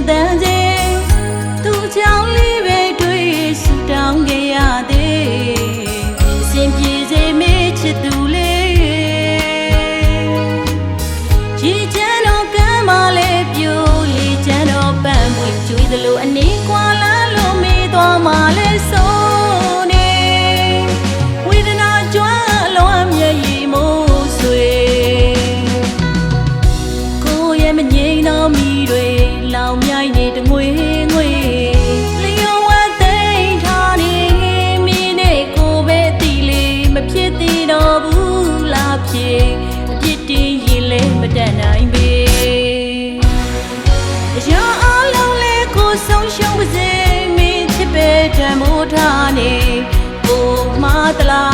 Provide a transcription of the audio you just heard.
တန်ချင်းသူ့ကြောင့်လေးပဲတွေ့ဆူတောင်းခဲ့ရသေးအစဉ်ပြေစေမေးချစ်သူလေးကြည်ချမ်းတော့ကမ်းမလေးပြိုးလေးချမ်းတော့ပန်းပွင့်ကျွေးသလိုအနေကွာလန်းလို့မေးသွားမှလဲဆုံးနေဝေဒနာကြွမ်းအလွန်မျက်ရည်မိုးဆွေကိုရဲ့မငြိမ်တော့မိတွေလောင်မြိုက်နေတငွေငွေလျော်ဝတ်သိမ်းထားနေမိနဲ့ကိုပဲတီလေးမဖြစ်သေးတော့ဘူးလားဖြစ်အပြစ်တင်ရင်လဲမတတ်နိုင်ပေရောအလုံးလေးကိုဆုံးရှုံးပါစေမင်းချစ်ပဲတံမိုးထားနေကိုမတလား